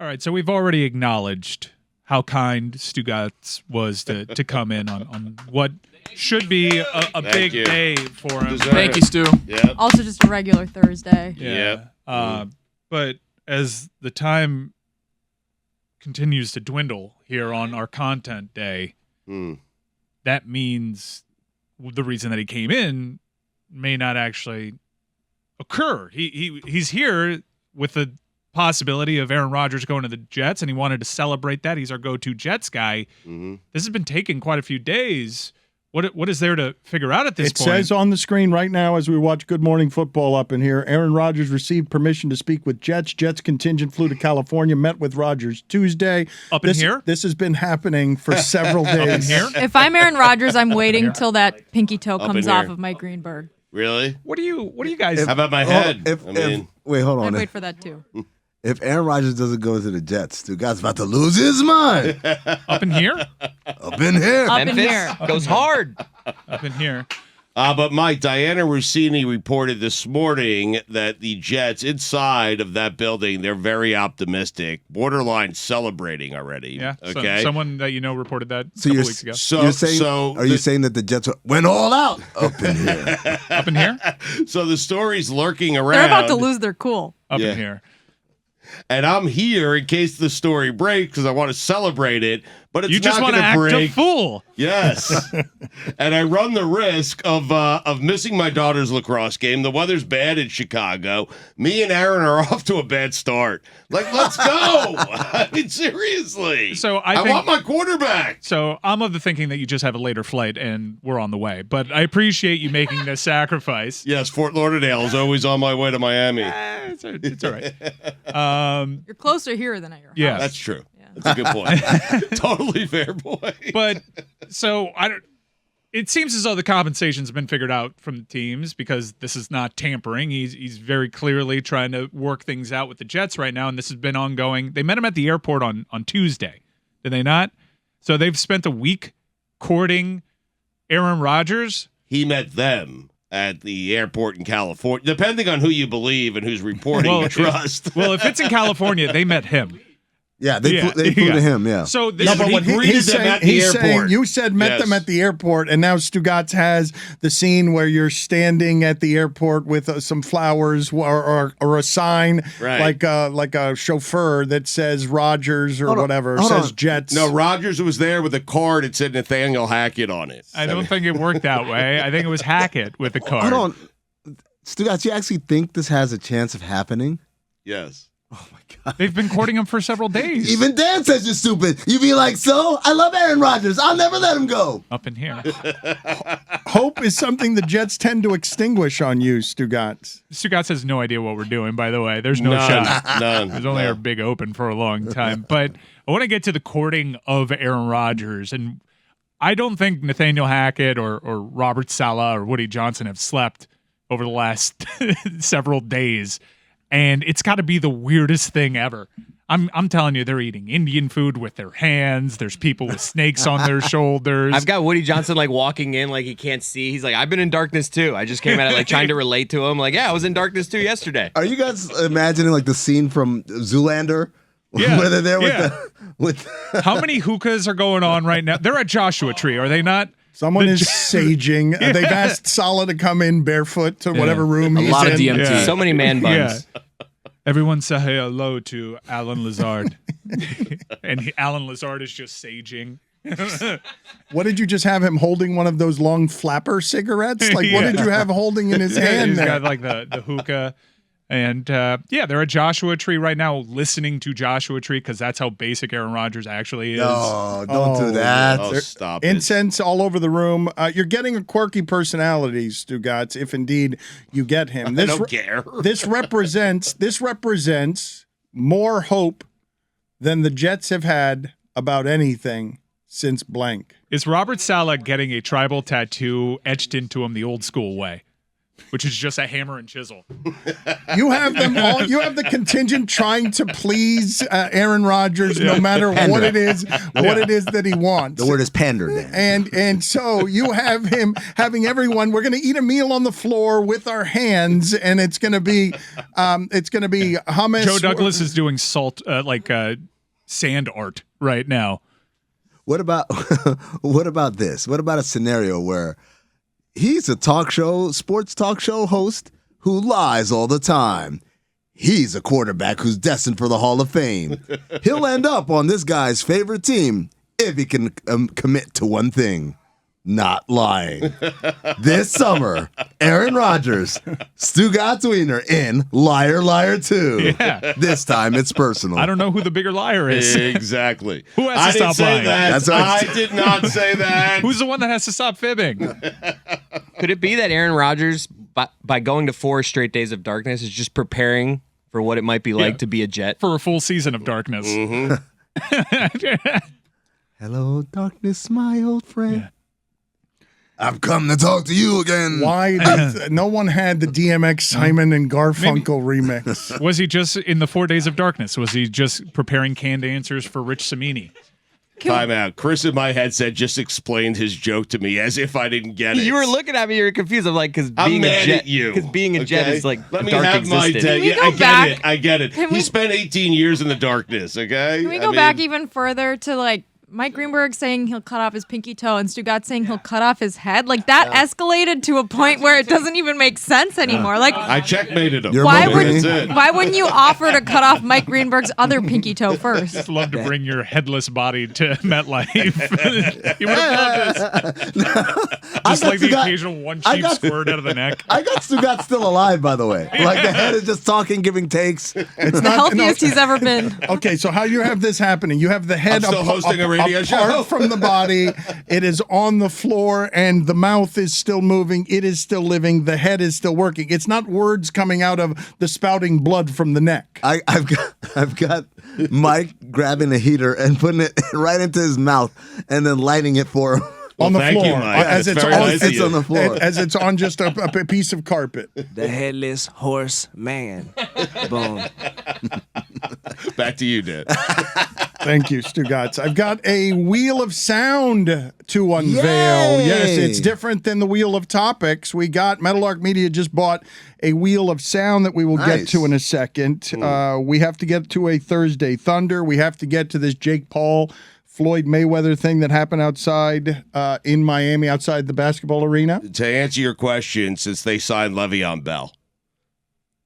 All right, so we've already acknowledged how kind Stugotz was to come in on what should be a big day for him. Thank you, Stu. Yeah. Also just a regular Thursday. Yeah. But as the time continues to dwindle here on our content day, that means the reason that he came in may not actually occur. He's here with the possibility of Aaron Rodgers going to the Jets, and he wanted to celebrate that. He's our go-to Jets guy. This has been taking quite a few days. What is there to figure out at this point? It says on the screen right now as we watch Good Morning Football up in here, Aaron Rodgers received permission to speak with Jets. Jets contingent flew to California, met with Rodgers Tuesday. Up in here? This has been happening for several days. Up in here? If I'm Aaron Rodgers, I'm waiting till that pinky toe comes off of Mike Greenberg. Really? What do you guys? How about my head? Wait, hold on. I'd wait for that too. If Aaron Rodgers doesn't go to the Jets, the guy's about to lose his mind. Up in here? Up in here. Up in here. Goes hard. Up in here. But Mike, Diana Rossini reported this morning that the Jets inside of that building, they're very optimistic, borderline celebrating already. Yeah. Okay. Someone that you know reported that a So couple you're, weeks ago. are you saying that the Jets went all out up in here? Up in here? So the story's lurking around. They're about to lose their cool. Up in here. And I'm here in case the story breaks because I want to celebrate it, but it's you just not want to going act break. a fool. Yes. And I run the risk of missing my daughter's lacrosse game. The weather's bad in Chicago. Me and Aaron are off to a bad start. Like, let's go. I mean, seriously. So I want my quarterback. So I'm of the thinking that you just have a later flight and we're on the way. But I appreciate you making this sacrifice. Yes, Fort Lauderdale is always on my way to Miami. It's all right. You're closer here than at your house. Yeah, that's true. That's a good point. Totally fair point. But so it seems as though the compensation's been figured out from the teams because this is not tampering. He's very clearly trying to work things out with the Jets right now, and this has been ongoing. They met him at the airport on Tuesday, did they not? So they've spent a week courting Aaron Rodgers. He met them at the airport in California, depending on who you believe and who's reporting you trust. If it's in California, they met him. Yeah, they flew to him, yeah. So He's saying you said met them at the airport, and now Stugotz has the scene where you're standing at the airport with some flowers or a sign, like a chauffeur that says Rodgers or whatever, says Jets. No, Rodgers was there with a card that said Nathaniel Hackett on it. I don't think it worked that way. I think it was Hackett with the card. Hold on. Stugotz, you actually think this has a chance of happening? Yes. Oh, my God. They've been courting him for several days. Even Dan says you're stupid. You be like, so? I love Aaron Rodgers. I'll never let him go. Up in here. Hope is something the Jets tend to extinguish on you, Stugotz. Stugotz has no idea what we're doing, by the way. There's no shot. None. There's only our big open for a long time. But I want to get to the courting of Aaron Rodgers. And I don't think Nathaniel Hackett or Robert Saleh or Woody Johnson have slept over the last several days. And it's got to be the weirdest thing ever. I'm telling you, they're eating Indian food with their hands. There's people with snakes on their shoulders. I've got Woody Johnson like walking in like he can't see. He's like, I've been in darkness too. I just came at it like trying to relate to him. Like, yeah, I was in darkness too yesterday. Are you guys imagining like the scene from Zoolander? Yeah. Where they're there with How many hookahs are going on right now? They're at Joshua Tree, are they not? Someone is saging. They've asked Saleh to come in barefoot to whatever room he's in. A lot of DMT. So many man buns. Yeah. Everyone say hello to Alan Lazard. And Alan Lazard is just saging. What did you just have him holding one of those long flapper cigarettes? Like, what did you have holding in his hand? He's there? got like the hookah. And they're at Joshua Tree right now listening to Joshua Tree because that's how basic Aaron Rodgers actually is. No, don't do that. Oh, stop Incense all over the room. You're getting a quirky personality, Stugotz, if indeed you get him. I don't care. This represents more hope than the Jets have had about anything since blank. Is Robert Saleh getting a tribal tattoo etched into him the old school way? which is just a hammer and chisel. You have them all. You have the contingent trying to please Aaron Rodgers, no matter what it is that he wants. The word is pander. And so you have him having everyone. We're going to eat a meal on the floor with our hands, and it's going to be hummus. Joe Douglas is doing sand art right now. What about this? What about a scenario where he's a sports talk show host who lies all the time? He's a quarterback who's destined for the Hall of Fame. He'll end up on this guy's favorite team if he can commit to one thing: not lying. This summer, Aaron Rodgers, Stugotz Wiener in Liar Liar 2. Yeah. This time it's personal. I don't know who the bigger liar is. Exactly. Who has to stop lying? I did not say that. Who's the one that has to stop fibbing? Could it be that Aaron Rodgers, by going to 4 straight days of darkness, is just preparing for what it might be like to be a Jet? For a full season of darkness. Mm-hmm. Hello, darkness, my old friend. Yeah. I've come to talk to you again. Why? No one had the DMX Simon and Garfunkel remix. Was he just in the 4 days of darkness? Was he just preparing canned answers for Rich Samini? Time out. Chris in my headset just explained his joke to me as if I didn't get it. You were looking at me. You were confused. I'm like, because being a Jet, because being a Jet is like let me dark have my existence. day. we Yeah, go back? I get it. He spent 18 years in the darkness. Okay. Can we go back even further to like Mike Greenberg saying he'll cut off his pinky toe and Stugotz saying he'll cut off his head? Like that escalated to a point where it doesn't even make sense anymore. Like I checkmated him. why wouldn't you offer to cut off Mike Greenberg's other pinky toe first? I'd love to bring your headless body to MetLife. You would have loved this. Just like the occasional one cheap squirt out of the neck. I got Stugotz still alive, by the way. Like the head is just talking, giving takes. It's The healthiest he's ever been. Okay, so how you have this happening? You have the head I'm still hosting a radio show. apart from the body. It is on the floor, and the mouth is still moving. It is still living. The head is still working. It's not words coming out of the spouting blood from the neck. I've got Mike grabbing a heater and putting it right into his mouth and then lighting it for him. Well, on the thank floor, you, Mike. as That's it's very on, nice of it's you. on the floor. as it's on just a piece of carpet. The headless horse man. Boom. Back to you, Dan. Thank you, Stugotz. I've got a wheel of sound to unveil. Yay! Yes, it's different than the wheel of topics. We got Metal Arc Media just bought a wheel of sound that we will get to in a second. We have to get to a Thursday Thunder. We have to get to this Jake Paul-Floyd Mayweather thing that happened outside in Miami, outside the basketball arena. To answer your question, since they signed Le'Veon Bell,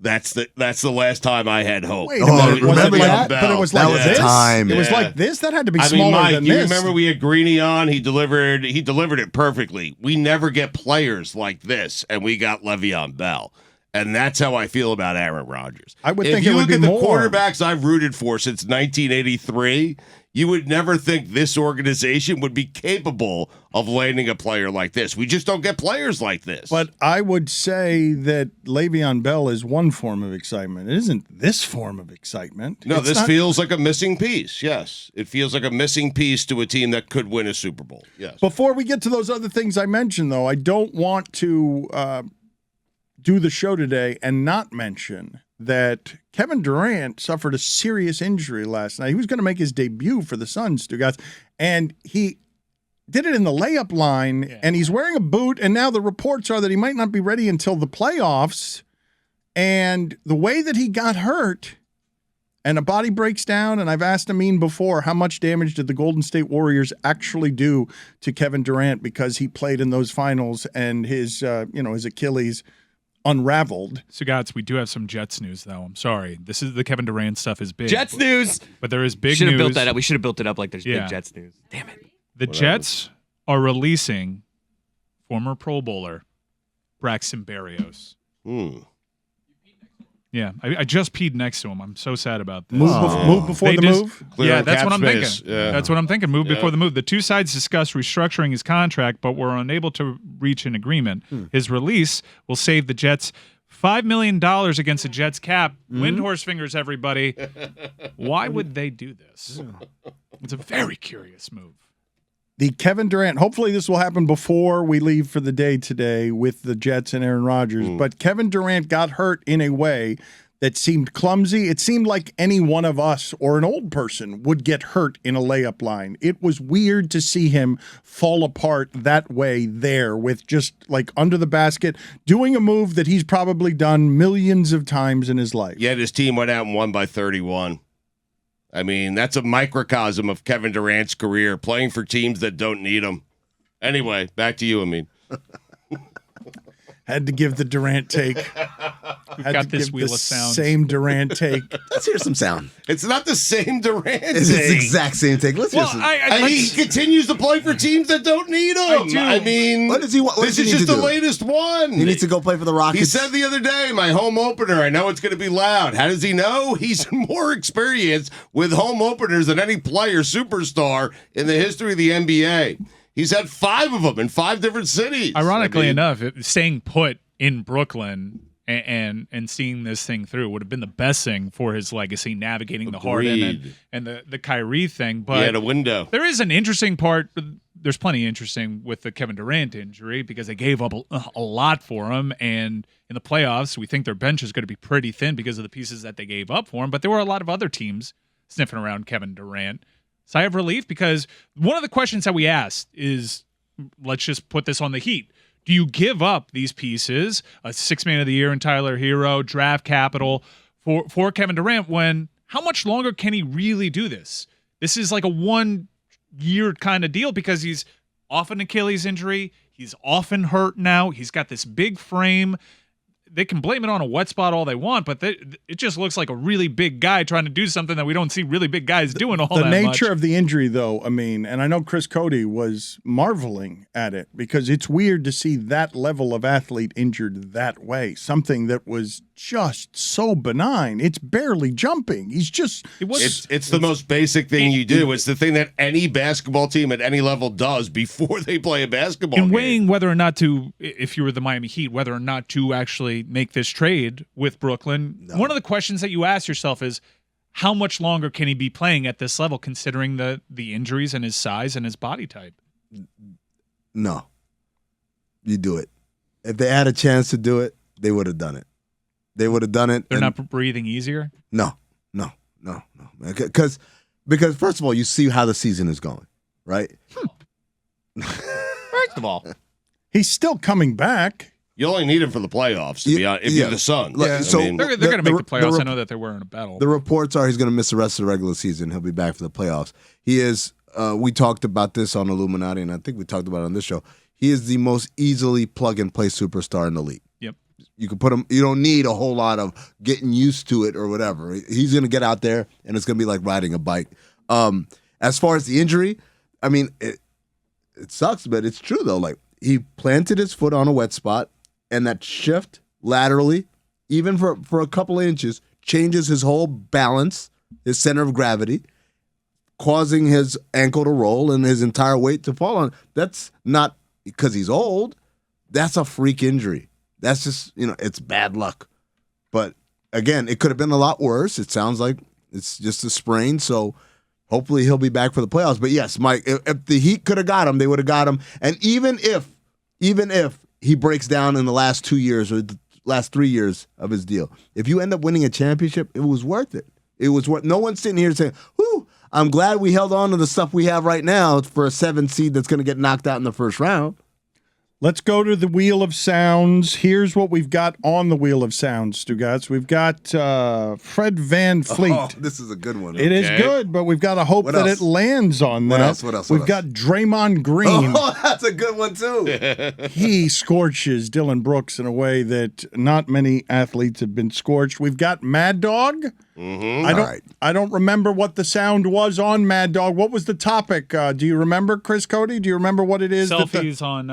that's the last time I had hope. Wait a minute, was remember it like, that? but it was That like was a this? time. It was Yeah. like this? That had to be I smaller mean, Mike, than you this. remember we had Greeny on? He delivered it perfectly. We never get players like this, and we got Le'Veon Bell. And that's how I feel about Aaron Rodgers. I would if think you it would look be at the more. quarterbacks I've rooted for since 1983, you would never think this organization would be capable of landing a player like this. We just don't get players like this. But I would say that Le'Veon Bell is one form of excitement. It isn't this form of excitement. No, It's this not- feels like a missing piece. Yes. It feels like a missing piece to a team that could win a Super Bowl. Yes. Before we get to those other things I mentioned, though, I don't want to do the show today and not mention that Kevin Durant suffered a serious injury last night. He was going to make his debut for the Suns, Stugotz, and he did it in the layup line, and he's wearing a boot, and now the reports are that he might not be ready until the playoffs. And the way that he got hurt, and a body breaks down, and I've asked Amin before, how much damage did the Golden State Warriors actually do to Kevin Durant because he played in those finals and his Achilles unraveled. Stugotz, we do have some Jets news, though. I'm sorry. This is the Kevin Durant stuff is big. Jets news. But there is big Should news. have built that up. We should have built it up like there's Yeah. big Jets news. Damn it. The Jets are releasing former Pro Bowler Braxton Berrios. Yeah, I just peed next to him. I'm so sad about this. Move before They the just- move? Clear Yeah, on that's cap what I'm space. thinking. Yeah. That's what I'm thinking. Move before the move. The two sides discussed restructuring his contract, but were unable to reach an agreement. His release will save the Jets $5 million against the Jets cap. Windhorse fingers, everybody. Why would they do this? It's a very curious move. the Kevin Durant, hopefully this will happen before we leave for the day today with the Jets and Aaron Rodgers, but Kevin Durant got hurt in a way that seemed clumsy. It seemed like any one of us or an old person would get hurt in a layup line. It was weird to see him fall apart that way there with just like under the basket, doing a move that he's probably done millions of times in his life. Yet his team went out and won by 31. I mean, that's a microcosm of Kevin Durant's career, playing for teams that don't need him. Anyway, back to you, Amin. Had to give the Durant take. We've got this wheel of sound. Same Durant take. Let's hear some sound. It's not the same Durant It's the exact same take. Let's hear some. He continues to play for teams that don't need him. I mean, what does he want? This is just the latest one. He needs to go play for the Rockets. He said the other day, my home opener, I know it's going to be loud. How does he know? He's more experienced with home openers than any player, superstar in the history of the NBA. He's had 5 of them in 5 different cities. Ironically enough, staying put in Brooklyn and seeing this thing through would have been the best thing for his legacy, navigating the Harden and the Kyrie thing. But he had a window. There is an interesting part. There's plenty interesting with the Kevin Durant injury because they gave up a lot for him. And in the playoffs, we think their bench is going to be pretty thin because of the pieces that they gave up for him. But there were a lot of other teams sniffing around Kevin Durant. Sigh of relief, because one of the questions that we asked is, let's just put this on the Heat. Do you give up these pieces, a 6th Man of the Year in Tyler Hero, draft capital for Kevin Durant, when how much longer can he really do this? This is like a 1-year kind of deal because he's off an Achilles injury. He's often hurt now. He's got this big frame. They can blame it on a wet spot all they want, but it just looks like a really big guy trying to do something that we don't see really big guys doing all that much. The nature of the injury, though, I mean, and I know Chris Cody was marveling at it because it's weird to see that level of athlete injured that way. Something that was just so benign. It's barely jumping. He's just... It's the most basic thing you do. It's the thing that any basketball team at any level does before they play a basketball game. In weighing whether or not to, if you were the Miami Heat, whether or not to actually make this trade with Brooklyn, one of the questions that you ask yourself is, how much longer can he be playing at this level considering the injuries and his size and his body type? No. You do it. If they had a chance to do it, they would have done it. They would have done it. They're not breathing easier? No. Because first of all, you see how the season is going, right? First of all, he's still coming back. You only need him for the playoffs, to be honest, if you're the Suns. Yeah, so they're going to make the playoffs. I know that they were in a battle. The reports are he's going to miss the rest of the regular season. He'll be back for the playoffs. He is, we talked about this on Illuminati, and I think we talked about it on this show. He is the most easily plug-and-play superstar in the league. Yep. You can put him, you don't need a whole lot of getting used to it or whatever. He's going to get out there, and it's going to be like riding a bike. As far as the injury, I mean, it sucks, but it's true, though. Like, he planted his foot on a wet spot, and that shift laterally, even for a couple of inches, changes his whole balance, his center of gravity, causing his ankle to roll and his entire weight to fall on. That's not because he's old. That's a freak injury. That's just, it's bad luck. But again, it could have been a lot worse. It sounds like it's just a sprain, so hopefully he'll be back for the playoffs. But yes, Mike, if the Heat could have got him, they would have got him. And even if he breaks down in the last 2 years or the last 3 years of his deal, if you end up winning a championship, it was worth it. It was worth. No one's sitting here saying, "Whoo, I'm glad we held on to the stuff we have right now for a 7 seed that's going to get knocked out in the first round." Let's go to the Wheel of Sounds. Here's what we've got on the Wheel of Sounds, Stugotz. We've got Fred VanVleet. Oh, this is a good one. It is good, but we've got to hope that it lands on that. What else? We've got Draymond Green. Oh, that's a good one, too. He scorches Dylan Brooks in a way that not many athletes have been scorched. We've got Mad Dog. Mm-hmm. I don't remember what the sound was on Mad Dog. What was the topic? Do you remember, Chris Cody? Do you remember what it is? Selfies on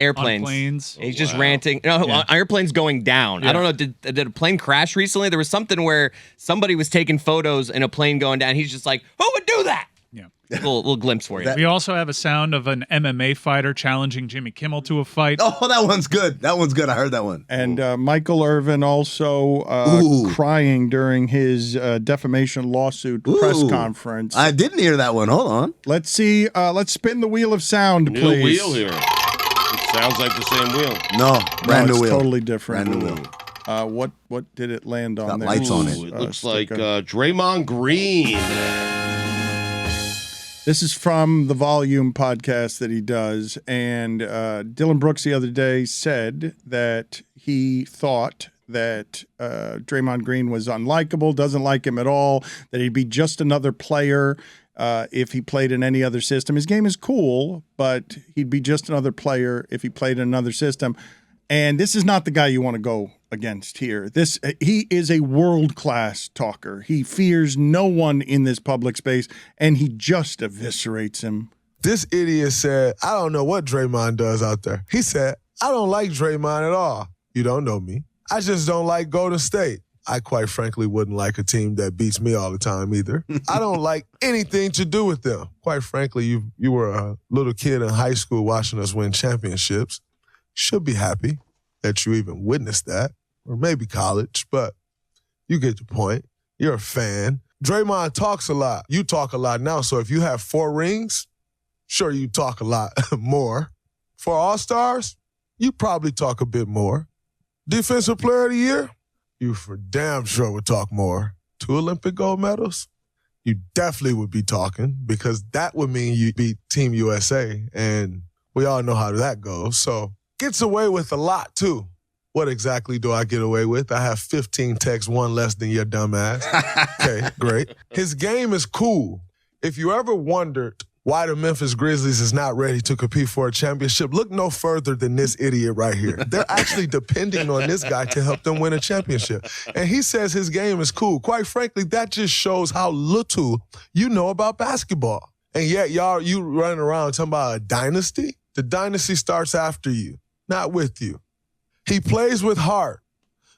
airplanes. On planes. He's just ranting. No, airplanes going down. Yeah. I don't know. Did a plane crash recently? There was something where somebody was taking photos in a plane going down. He's just like, who would do that? Yeah. Little glimpse for you. We also have a sound of an MMA fighter challenging Jimmy Kimmel to a fight. Oh, that one's good. That one's good. I heard that one. And Michael Irvin also crying during his defamation lawsuit press conference. I didn't hear that one. Hold on. Let's see. Let's spin the wheel of sound, New please. wheel here. It sounds like the same wheel. No, brand new wheel. Totally different. Brand new wheel. What did it land on? Got there? lights on it. It looks like Draymond Green. This is from the Volume podcast that he does, and Dylan Brooks the other day said that he thought that Draymond Green was unlikable, doesn't like him at all, that he'd be just another player if he played in any other system. His game is cool, but he'd be just another player if he played in another system. And this is not the guy you want to go against here. He is a world-class talker. He fears no one in this public space, and he just eviscerates him. This idiot said, I don't know what Draymond does out there. He said, I don't like Draymond at all. You don't know me. I just don't like Golden State. I quite frankly wouldn't like a team that beats me all the time either. I don't like anything to do with them. Quite frankly, you were a little kid in high school watching us win championships. Should be happy that you even witnessed that, or maybe college, but you get the point. You're a fan. Draymond talks a lot. You talk a lot now, so if you have 4 rings, sure, you talk a lot more. For All-Stars, you probably talk a bit more. Defensive Player of the Year, you for damn sure would talk more. 2 Olympic gold medals, you definitely would be talking, because that would mean you beat Team USA, and we all know how that goes, so gets away with a lot, too. What exactly do I get away with? I have 15 texts, 1 less than your dumb ass. Okay, great. His game is cool. If you ever wondered why the Memphis Grizzlies is not ready to compete for a championship, look no further than this idiot right here. They're actually depending on this guy to help them win a championship. And he says his game is cool. Quite frankly, that just shows how little you know about basketball. And yet, you running around talking about a dynasty? The dynasty starts after you, not with you. He plays with heart,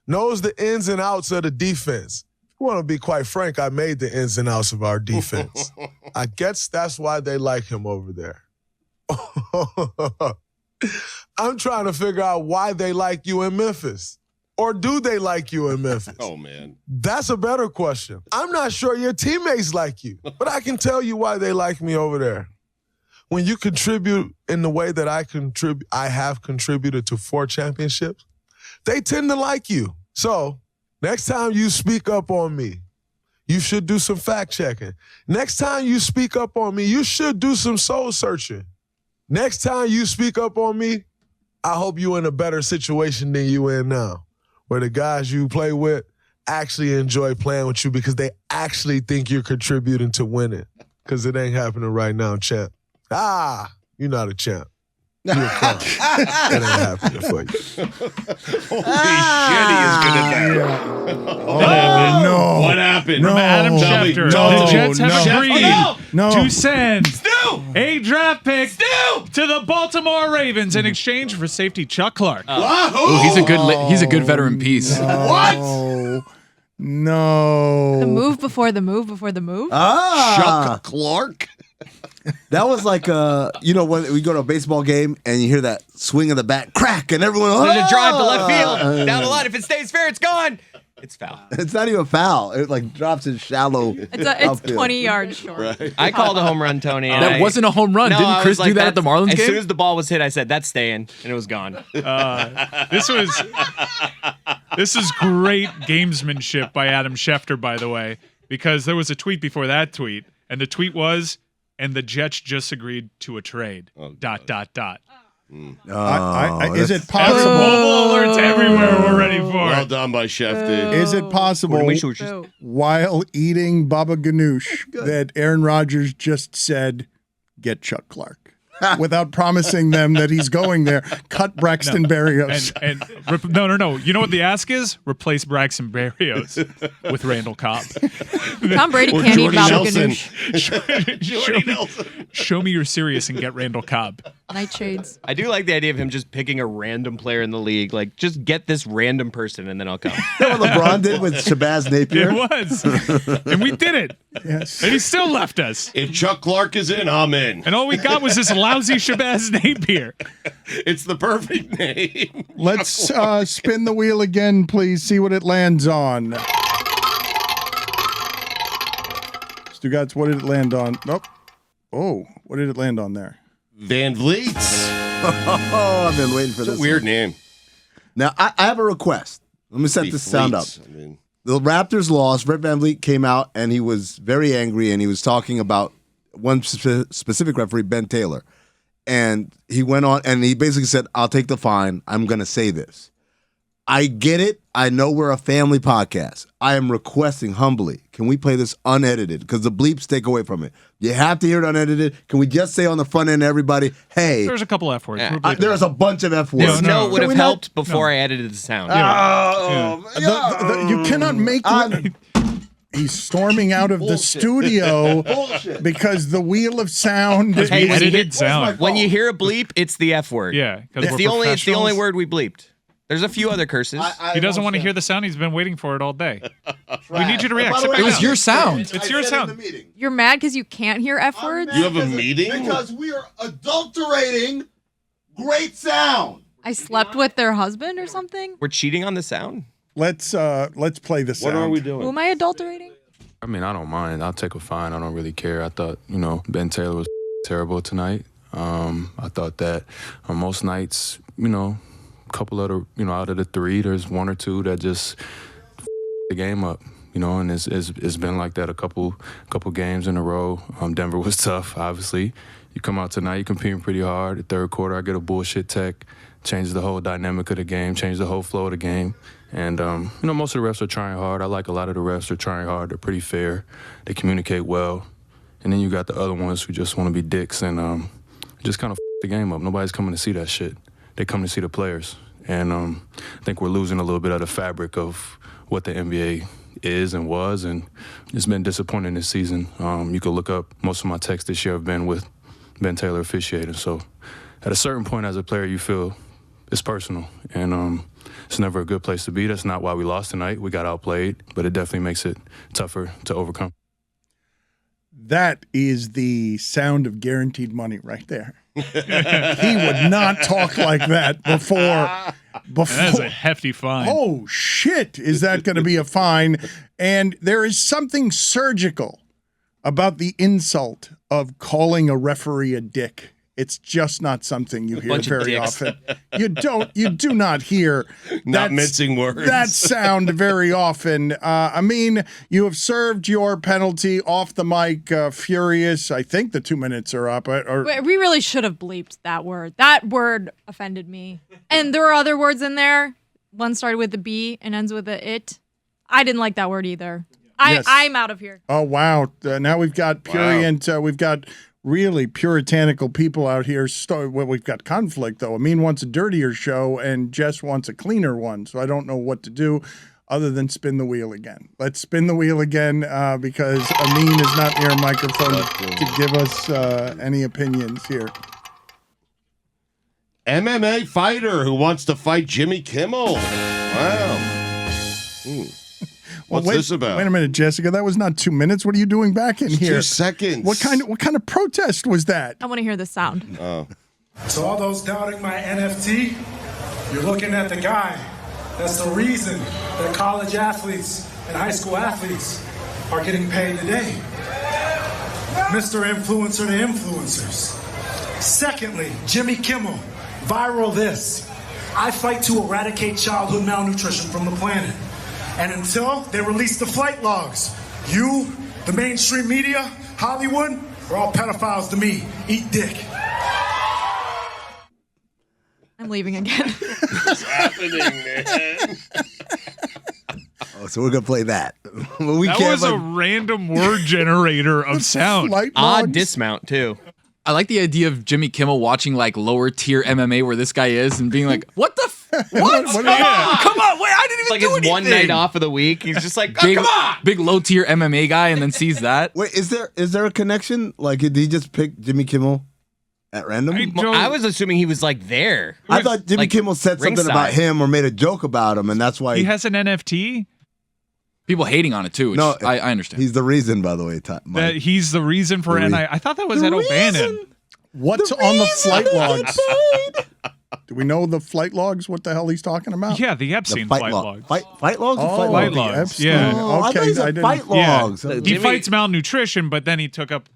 knows the ins and outs of the defense. If you want to be quite frank, I made the ins and outs of our defense. I guess that's why they like him over there. I'm trying to figure out why they like you in Memphis. Or do they like you in Memphis? Oh, man. That's a better question. I'm not sure your teammates like you, but I can tell you why they like me over there. When you contribute in the way that I have contributed to 4 championships, they tend to like you. So next time you speak up on me, you should do some fact checking. Next time you speak up on me, you should do some soul searching. Next time you speak up on me, I hope you're in a better situation than you in now, where the guys you play with actually enjoy playing with you because they actually think you're contributing to winning. Because it ain't happening right now, champ. You're not a champ. You're a clown. That ain't happening for you. Holy shit, he is good at that. What happened? No. What happened? From Adam Schefter. No. The Jets have agreed to send a draft pick to the Baltimore Ravens in exchange for safety Chuck Clark. Ooh, he's a good veteran piece. What? No. The move before the move before the move. Chuck Clark? That was like, when we go to a baseball game and you hear that swing of the bat, crack, and everyone, There's a drive to left field. Down the line. If it stays fair, it's gone. It's foul. It's not even foul. It like drops in shallow. It's 20 yards short. Right. I called a home run, Tony. And That wasn't a home run. No, Didn't Chris do that at the Marlins game? As soon as the ball was hit, I said, that's staying, and it was gone. This is great gamesmanship by Adam Schefter, by the way, because there was a tweet before that tweet, and the tweet was, and the Jets just agreed to a trade. ... Is it possible? Mobile alerts everywhere. We're ready for Well it. done by Shefty. Is it possible, Boo. while eating Baba Ganoush, that Aaron Rodgers just said, "Get Chuck Clark," without promising them that he's going there? Cut Braxton Berrios. No. You know what the ask is? Replace Braxton Berrios with Randall Cobb. Tom Brady Or can't eat Jordy Baba Nelson. Ganoush. Jordy Nelson. Show me you're serious and get Randall Cobb. Nightshades. I do like the idea of him just picking a random player in the league. Like, just get this random person and then I'll come. You know what LeBron did with Shabazz Napier? It was. And we did it. Yes. And he still left us. If Chuck Clark is in, I'm in. And all we got was this lousy Shabazz Napier. It's the perfect name. Let's spin the wheel again, please. See what it lands on. Stugotz, what did it land on? Nope. Oh, what did it land on there? VanVleet. Oh, I've been waiting for this. Weird name. Now, I have a request. Let me set this sound up. I mean, The Raptors lost. Red VanVleet came out, and he was very angry, and he was talking about one specific referee, Ben Taylor. And he went on, and he basically said, I'll take the fine. I'm going to say this. I get it. I know we're a family podcast. I am requesting humbly, can we play this unedited? Because the bleeps take away from it. You have to hear it unedited. Can we just say on the front end to everybody, hey. There's a couple F words. Yeah. There's a bunch of F words. This note would Can have we not- helped before I edited the sound. You cannot make he's storming out of the studio because the wheel of sound. Hey, when you edited hit- sound. When you hear a bleep, it's the F word. Yeah. 'cause It's we're the only professionals. word we bleeped. There's a few other curses. He doesn't want to hear the sound. He's been waiting for it all day. We need you to react. By the Sit way, back It was down. your sound. It's your sound. You're mad because you can't hear F words? You have a meeting? Because we are adulterating great sound. I slept with their husband or something? We're cheating on the sound. Let's play the sound. What are we Who doing? am I adulterating? I mean, I don't mind. I'll take a fine. I don't really care. I thought, Ben Taylor was terrible tonight. I thought that on most nights, a couple of the, out of the three, there's one or two that just the game up, and it's been like that a couple games in a row. Denver was tough, obviously. You come out tonight, you're competing pretty hard. The third quarter, I get a bullshit tech, changes the whole dynamic of the game, changes the whole flow of the game. And, most of the refs are trying hard. I like a lot of the refs are trying hard. They're pretty fair. They communicate well. And then you got the other ones who just want to be dicks and just kind of the game up. Nobody's coming to see that shit. They come to see the players. And I think we're losing a little bit of the fabric of what the NBA is and was. And it's been disappointing this season. You could look up, most of my texts this year have been with Ben Taylor officiating. So at a certain point as a player, you feel it's personal. And it's never a good place to be. That's not why we lost tonight. We got outplayed, but it definitely makes it tougher to overcome. That is the sound of guaranteed money right there. He would not talk like that before. That's a hefty fine. Oh, shit. Is that going to be a fine? And there is something surgical about the insult of calling a referee a dick. It's just not something you hear very often. You do not hear Not mincing words. that sound very often. Amin, you have served your penalty off the mic, furious. I think the 2 minutes are up. We really should have bleeped that word. That word offended me. And there were other words in there. One started with a B and ends with a it. I didn't like that word either. Yes. I'm out of here. Oh, wow. Now we've got prurient. We've got really puritanical people out here. Well, we've got conflict, though. Amin wants a dirtier show, and Jess wants a cleaner one. So I don't know what to do other than spin the wheel again. Let's spin the wheel again because Amin is not near a microphone to give us any opinions here. MMA fighter who wants to fight Jimmy Kimmel. Wow. What's this about? Wait a minute, Jessica. That was not 2 minutes. What are you doing back in here? 2 seconds. What kind of protest was that? I want to hear the sound. Oh. So all those doubting my NFT, you're looking at the guy. That's the reason that college athletes and high school athletes are getting paid today. Mr. Influencer to influencers. Secondly, Jimmy Kimmel, viral this. I fight to eradicate childhood malnutrition from the planet. And until they release the flight logs, you, the mainstream media, Hollywood, are all pedophiles to me. Eat dick. I'm leaving again. What's happening, man? Oh, so we're going to play that. That was a random word generator of sound. Odd dismount, too. I like the idea of Jimmy Kimmel watching like lower tier MMA where this guy is and being like, what the what? Come on, wait, I didn't even Like do his anything. one night off of the week. He's just like, Big, come on! big low tier MMA guy and then sees that. Wait, is there a connection? Like, did he just pick Jimmy Kimmel At random? I was assuming he was like there. I thought Jimmy Kimmel said something ringside. about him or made a joke about him, and that's why he has an NFT. People hating on it too. Which No, I understand. He's the reason, by the way. Mike. That he's the reason for NI. I thought that was Ed O'Bannon. What's on the flight logs? Do we know the flight logs? What the hell he's talking about? Yeah, the Epstein flight logs. Fight logs? Oh, Flight the logs. Epstein. Yeah. Oh, I thought he said fight logs. Yeah. He fights malnutrition, but then he took up,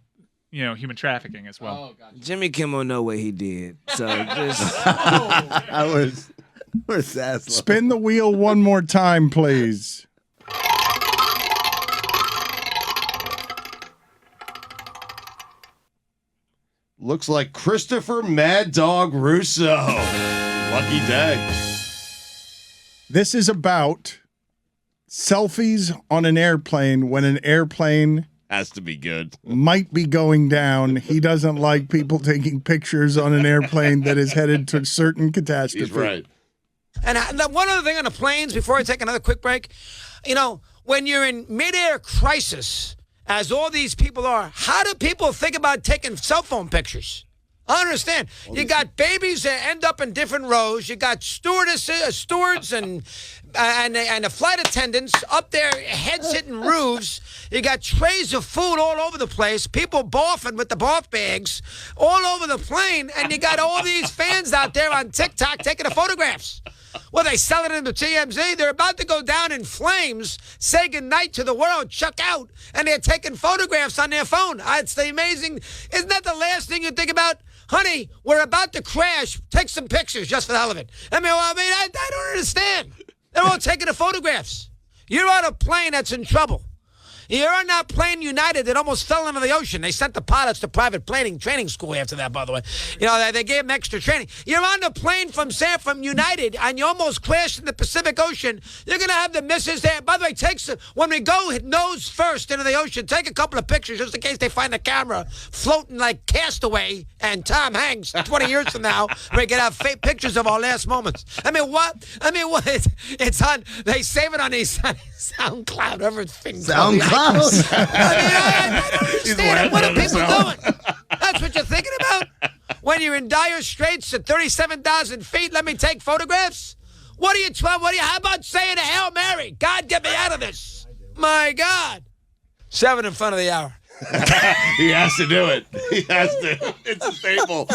human trafficking as well. Oh, Jimmy Kimmel know what he did. So just Where's Saslow? Spin the wheel one more time, please. Looks like Christopher Mad Dog Russo. Lucky day. This is about selfies on an airplane when an airplane has to be good. Might be going down. He doesn't like people taking pictures on an airplane that is headed to certain catastrophe. He's right. And one other thing on the planes before I take another quick break. When you're in midair crisis, as all these people are, how do people think about taking cell phone pictures? I understand. You got babies that end up in different rows. You got stewards and the flight attendants up there, heads hitting roofs. You got trays of food all over the place. People barfing with the barf bags all over the plane. And you got all these fans out there on TikTok taking the photographs. Well, they sell it in the TMZ. They're about to go down in flames, say goodnight to the world, chuck out, and they're taking photographs on their phone. It's the amazing. Isn't that the last thing you think about? Honey, we're about to crash. Take some pictures just for the hell of it. I don't understand. They're all taking the photographs. You're on a plane that's in trouble. You're on that plane United that almost fell into the ocean. They sent the pilots to private training school after that, by the way. They gave them extra training. You're on the plane from United, and you almost crashed in the Pacific Ocean. You're going to have the missus there. By the way, when we go nose first into the ocean, take a couple of pictures just in case they find the camera floating like Castaway and Tom Hanks 20 years from now. We can have fake pictures of our last moments. What? It's on. They save it on these SoundCloud. Everything's SoundCloud. I don't understand. What are people doing? That's what you're thinking about? When you're in dire straits at 37,000 feet, let me take photographs? How about saying a Hail Mary? God, get me out of this. My God. 7 in front of the hour. He has to do it. He has to. It's a staple.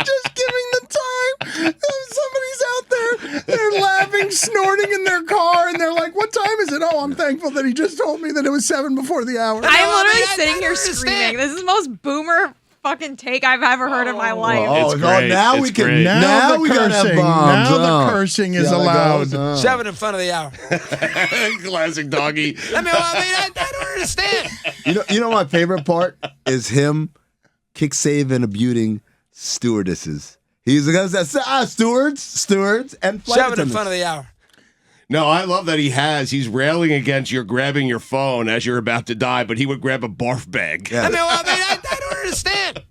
Just giving the time. Somebody's out there. They're laughing, snorting in their car, and they're like, "What time is it?" Oh, I'm thankful that he just told me that it was 7 before the hour. I'm literally sitting here screaming. This is the most boomer fucking take I've ever heard in my life. Oh, now Now we the got cursing. bombs. Now the cursing is allowed. 7 in front of the hour. Classic doggy. I don't understand. You know my favorite part is him kick save and abusing stewardesses. He's the guy that says, stewards, and flight 7 in attendants. front of the hour. No, I love that he's railing against your grabbing your phone as you're about to die, but he would grab a barf bag. Yeah. I don't understand.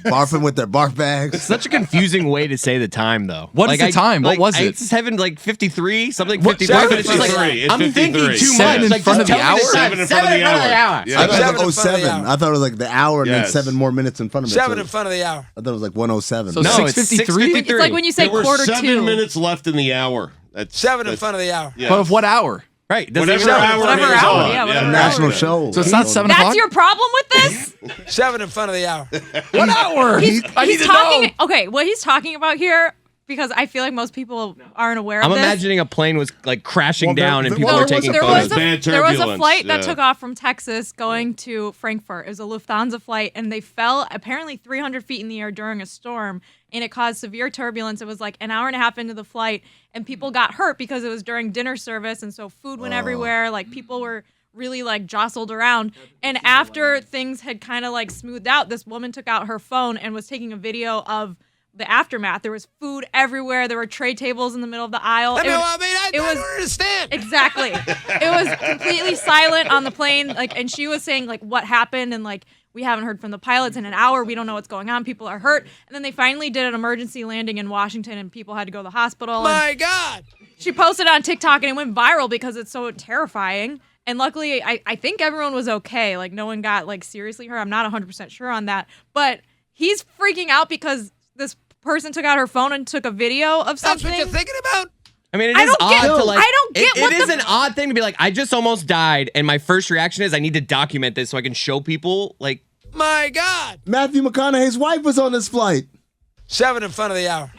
Barfing with their barf bags. Such a confusing way to say the time, though. What is the time? What was it? It's 7:53, something What- 53. What- But it's just like, 53. It's I'm 53. thinking too 7 much. in front of the hour? 7 in front of the hour. Yeah. I thought it 7 in was front of the 07. hour. I thought it was like the hour and then Yes. 7 more minutes in front of it. 7 So in front of the hour. I thought it was like 107. So No, it's 6:53? 6:53. It's like when you say There were quarter 7 2. minutes left in the hour. That's 7 in front of the hour. Yeah. But of what hour? Right. Whatever hour Whatever it is hour, on. yeah, whatever a hour. national show. So it's not 7 o'clock? That's your problem with this? 7 in front of the hour. What hour? I need He's to talking. know. Okay, what he's talking about here, because I feel like most people aren't aware of I'm this. imagining a plane was like crashing Well, down and there- people well, were there was- taking there photos. was, Bad there was a turbulence, flight that yeah. took off from Texas going to Frankfurt. It was a Lufthansa flight, and they fell apparently 300 feet in the air during a storm, and it caused severe turbulence. It was like an hour and a half into the flight, and people got hurt because it was during dinner service, and so food went everywhere. Like people were really like jostled around. And after things had kind of like smoothed out, this woman took out her phone and was taking a video of the aftermath. There was food everywhere. There were tray tables in the middle of the aisle. I don't understand. Exactly. It was completely silent on the plane. Like, and she was saying like what happened, and like we haven't heard from the pilots in an hour. We don't know what's going on. People are hurt. And then they finally did an emergency landing in Washington, and people had to go to the hospital. My God. She posted on TikTok, and it went viral because it's so terrifying. And luckily, I think everyone was okay. Like, no one got, like, seriously hurt. I'm not 100% sure on that. But he's freaking out because this person took out her phone and took a video of something. That's what you're thinking about? I mean, it is odd to like. I don't get it is an odd thing to be like, I just almost died, and my first reaction is I need to document this so I can show people. Like, my God. Matthew McConaughey's wife was on this flight. 7 in front of the hour.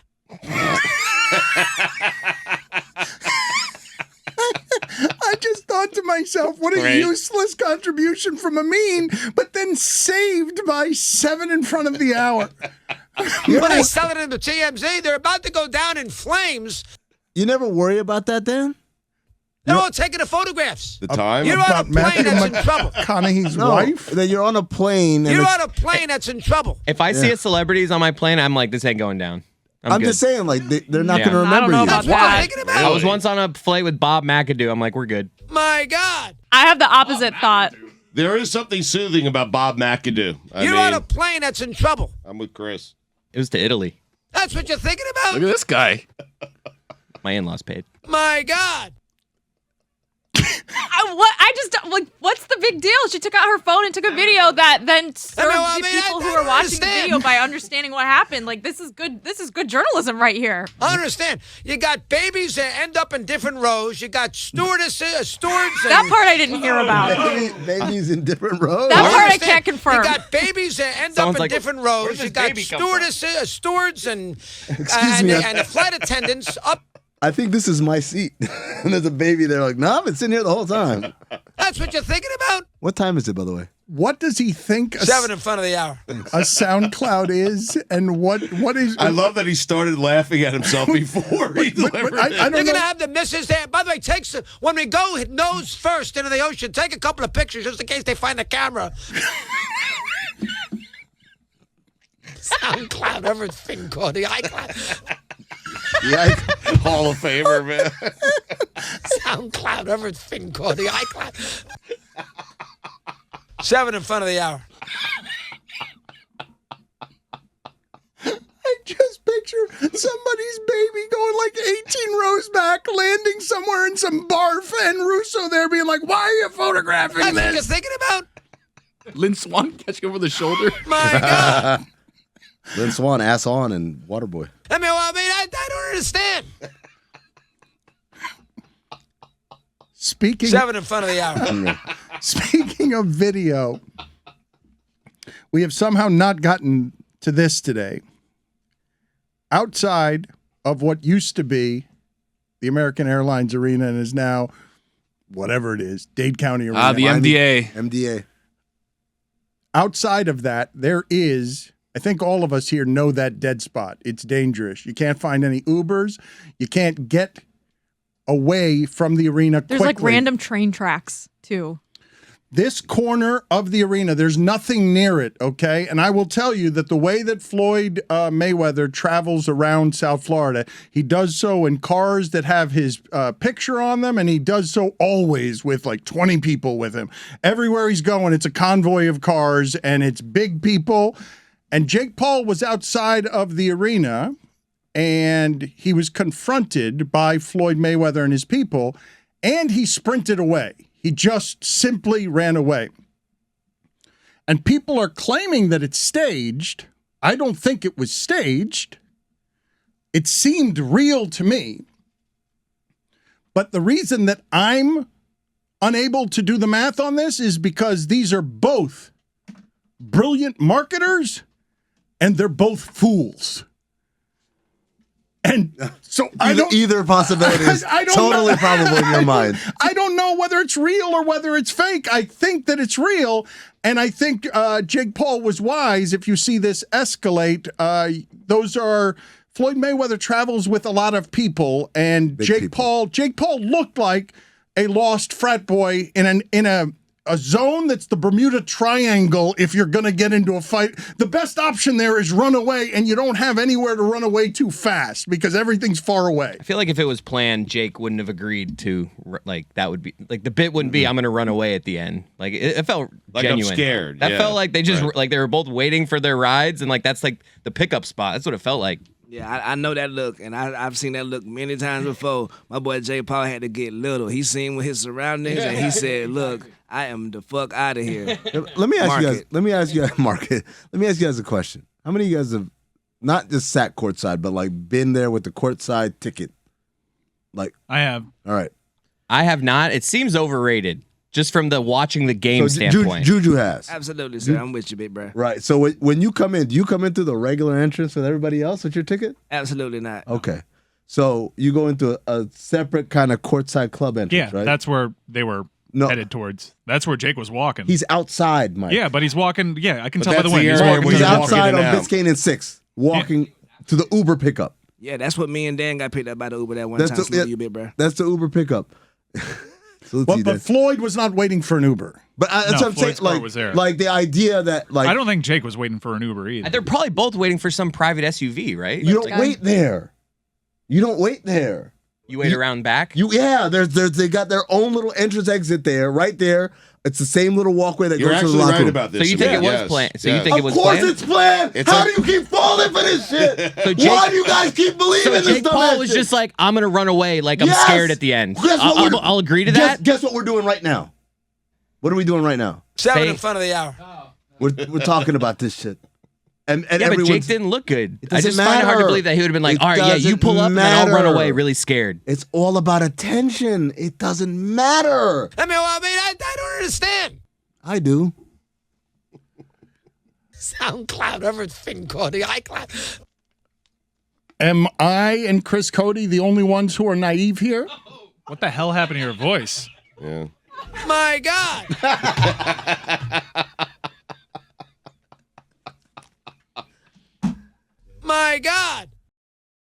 I just thought to myself, what a useless contribution from Amin, but then saved by 7 in front of the hour. When I sell it in the TMZ, they're about to go down in flames. You never worry about that, Dan? They're all taking the photographs. The time? You're on a plane that's in trouble. McConaughey's wife? That you're on a plane. And You're on a plane that's in trouble. if I see a celebrities on my plane, I'm like, this ain't going down. I'm good. just saying, like, they're not Yeah. going to remember I don't know you. about That's what I'm that. thinking about. I was once on a flight with Bob McAdoo. I'm like, we're good. My God. I have the opposite thought. There is something soothing about Bob McAdoo. You're on a plane that's in trouble. I'm with Chris. It was to Italy. That's what you're thinking about? Look at this guy. My in-laws paid. My God. What's the big deal? She took out her phone and took a video that then served I the mean, people I who don't are watching the understand. video by understanding what happened. Like, this is good journalism right here. I understand. You got babies that end up in different rows. You got stewardesses, stewards. That part I didn't hear about. Babies in different rows. That part I understand. can't confirm. You got babies that end Someone's up in like, different where rows. does You got baby come from? stewardesses, stewards, and Excuse me, the flight attendants up. I think this is my seat. And there's a baby there like, no, I've been sitting here the whole time. That's what you're thinking about? What time is it, by the way? What does he think 7 in front of the hour. a SoundCloud is, and what is? I love that he started laughing at himself before he delivered it. I don't You're know. going to have the missus there. By the way, when we go nose first into the ocean, take a couple of pictures just in case they find the camera. SoundCloud, everything called the iCloud. Yeah, Hall of Famer, man. SoundCloud, everything called the iCloud. 7 in front of the hour. I just picture somebody's baby going like 18 rows back, landing somewhere in some barf, and Russo there being like, "Why are you photographing That's what this?" you're thinking about? Lynn Swan catching over the shoulder. My God. Lynn Swan, ass on, and Waterboy. I don't understand. Speaking 7 in front of the hour. Speaking of video, we have somehow not gotten to this today. Outside of what used to be the American Airlines Arena and is now whatever it is, Dade County Arena. The MDA. MDA. Outside of that, there is, I think all of us here know that dead spot. It's dangerous. You can't find any Ubers. You can't get away from the arena There's quickly. like random train tracks too. This corner of the arena, there's nothing near it, okay? And I will tell you that the way that Floyd Mayweather travels around South Florida, he does so in cars that have his picture on them, and he does so always with like 20 people with him. Everywhere he's going, it's a convoy of cars, and it's big people. And Jake Paul was outside of the arena, and he was confronted by Floyd Mayweather and his people, and he sprinted away. He just simply ran away. And people are claiming that it's staged. I don't think it was staged. It seemed real to me. But the reason that I'm unable to do the math on this is because these are both brilliant marketers and they're both fools. And so either possibility is totally know. probable in your mind. I don't know whether it's real or whether it's fake. I think that it's real, and I think Jake Paul was wise. If you see this escalate, those are Floyd Mayweather travels with a lot of people, and Jake Paul looked like a lost frat boy in a zone that's the Bermuda Triangle. If you're going to get into a fight, the best option there is run away, and you don't have anywhere to run away too fast because everything's far away. I feel like if it was planned, Jake wouldn't have agreed to, like, that would be, like, the bit wouldn't be, I'm going to run away at the end. Like, it felt Like genuine. I'm scared. That yeah. felt like they just, Right. like, they were both waiting for their rides, and, like, that's, like, the pickup spot. That's what it felt like. Yeah, I know that look, and I've seen that look many times before. My boy Jake Paul had to get little. He seen with his surroundings, and he said, "Look, I am the fuck out of here." Let me ask you guys. Let me ask you guys a question. How many of you guys have not just sat courtside, but like been there with the courtside ticket? Like I have. All right. I have not. It seems overrated, just from the watching the game standpoint. Juju has. Absolutely, sir. I'm with you, big bro. Right. So when you come in, do you come in through the regular entrance with everybody else with your ticket? Absolutely not. Okay. So you go into a separate kind of courtside club entrance, Yeah, right? that's where they were headed towards. That's where Jake was walking. He's outside, Mike. Yeah, but he's walking. Yeah, I can But tell by the that's wind. the He's area walking. where He's you're outside walking on out. Biscayne and 6th, walking to the Uber pickup. Yeah, that's what me and Dan got picked up by the Uber that one That's time. the- Salute yeah. you, big bro. That's the Uber pickup. Salute to you, But Dan. Floyd was not waiting for an Uber. But that's No, what I'm saying. Floyd's car Like, was there. like the idea that like I don't think Jake was waiting for an Uber either. They're probably both waiting for some private SUV, right? you don't wait there. You don't wait there. You wait around back. There's they got their own little entrance exit there, right there. It's the same little walkway that You're goes to the actually locker right room. about this. So you think it was Yes, planned? So yes. you think it Of was course planned? it's planned. It's How a- do you keep falling for this shit? So Jake- Why do you guys keep believing So this Jake dumbass Paul was shit? just like, I'm gonna run away, like I'm Yes! scared at the end. Guess what we're- I'll agree to Guess, that. guess what we're doing right now? What are we doing right now? 7 Say- in front of the hour. We're talking about this shit. And Yeah, but everyone's- Jake didn't look good. It I doesn't just find it hard to matter. believe that he would have been like, It all right, yeah, you doesn't pull up and then I'll run matter. away really scared. It's all about attention. It doesn't matter. I don't understand. I do. SoundCloud, everything called the iCloud. Am I and Chris Cody the only ones who are naive here? What the hell happened to your voice? Yeah. My God. My God.